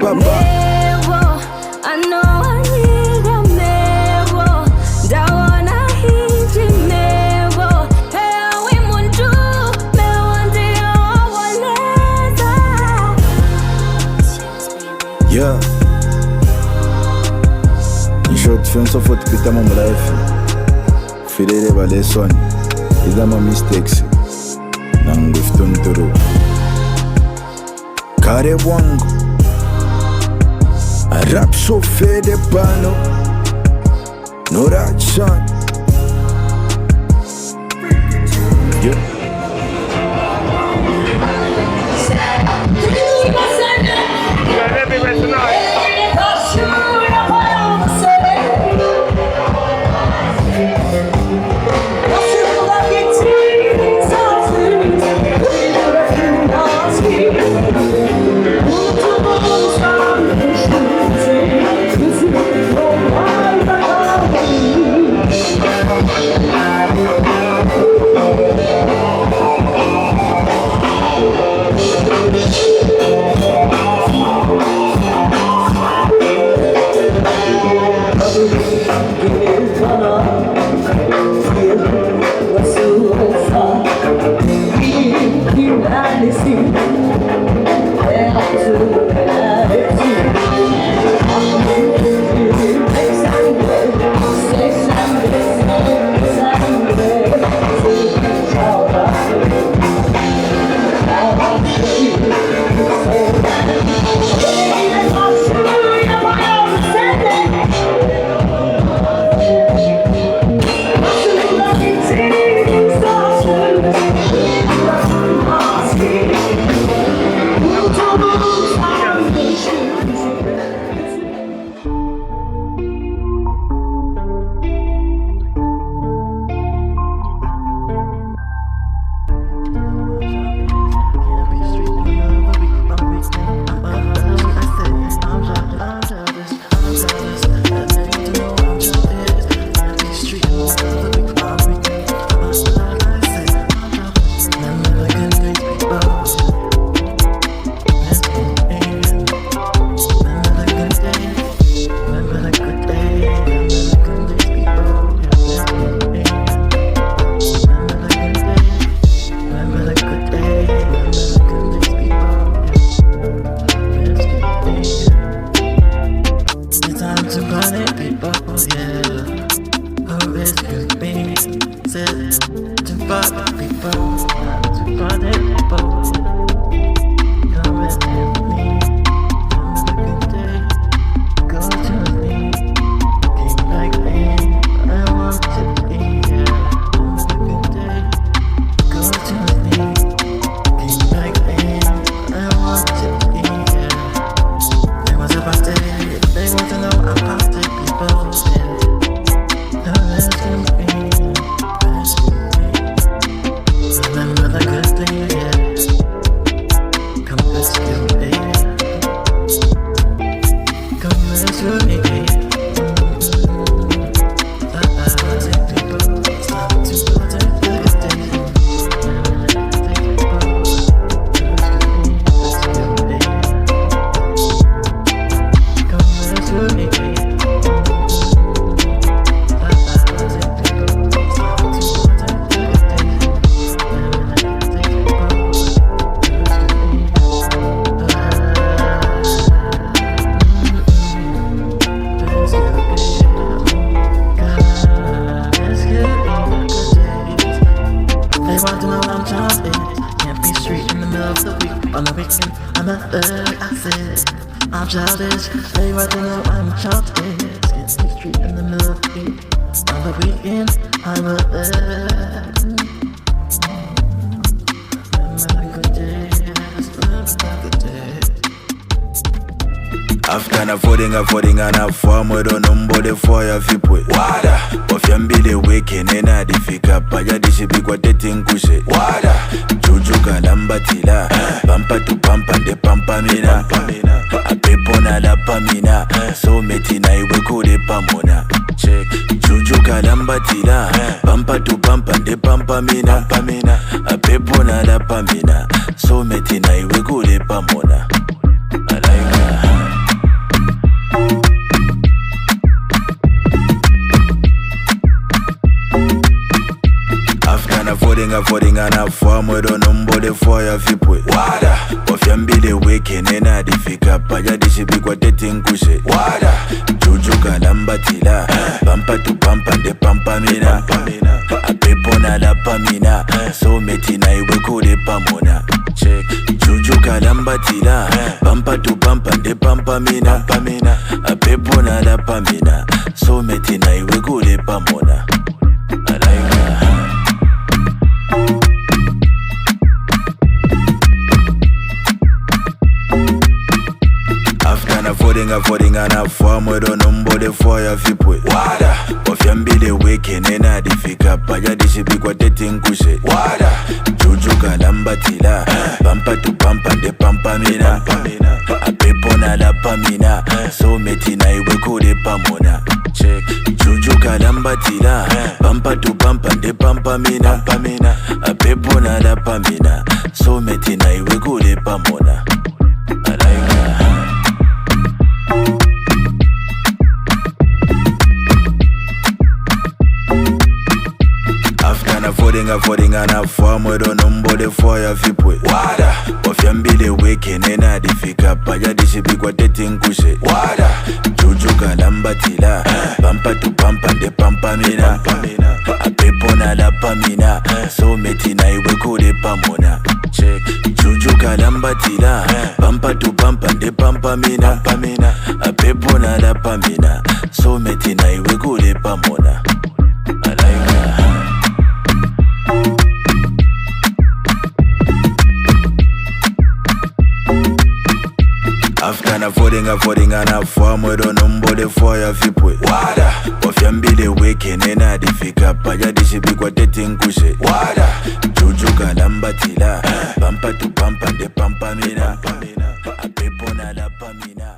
papa. I know I need a mirror. Don't wanna hit you, mirror. Hey, we mundu, me want you, Yeah. In short, film so for to put my life. Fidele vale son. Is my mistakes. Nang giftun turu. Kare wangu. I rap so fede pano. No that son. Yeah. I'm childish, they want to know I'm childish. Can't see street in the middle of the week. On the weekend, I'm a remember the good days, remember the good days. After na fodding na form do number the fire fipwe. Wada, ofyambile weke nena difika paya dishibikwa dating kushe. Wada, juju kalambatila, pampa tu pampa de pampa mina. Apepo na la pamina, so meti na iwe kode pamona. Check, juju kalambatila, pampa tu pampa de pampa mina. Apepo na la pamina, so meti na iwe kode pamona. I like her. footing and a farm with on umbode for ya fipwe. Wada, of yambile waking in a difficult paya dishibi kwa dating kushe. Wada, juju kalambatila, pampa to pampa de pampa mina. A pepona la pamina, so metina iwe kule pamona. Check, juju kalambatila, pampa to pampa de pampa mina. A pepona la pamina, so metina iwe kule pamona. I like that. Footing and a farm with on umbode for ya fipwe. Wada, of yambile waking in a difficult paya dishibi kwa dating kushe. Wada, juju kalambatila, pampa to pampa de pampa mina. A pepona la pamina, so metina iwe kule pamona. Check, juju kalambatila, pampa to pampa de pampa mina. A pepona la pamina, so metina iwe kule pamona. I like that. Footing and a farm with on umbode for ya fipwe. Wada, of yambile waking in a difficult paya dishibi kwa dating kushe. Wada, juju kalambatila, pampa to pampa de pampa mina. A pepona la pamina, so metina iwe kule pamona. Check, juju kalambatila, pampa to pampa de pampa mina. A pepona la pamina, so metina iwe kule pamona. I like that. Footing and a farm with on umbode for ya fipwe. Wada, of yambile waking in a difficult paya dishibi kwa dating kushe. Wada, juju kalambatila, pampa to pampa de pampa mina. A pepona la pamina.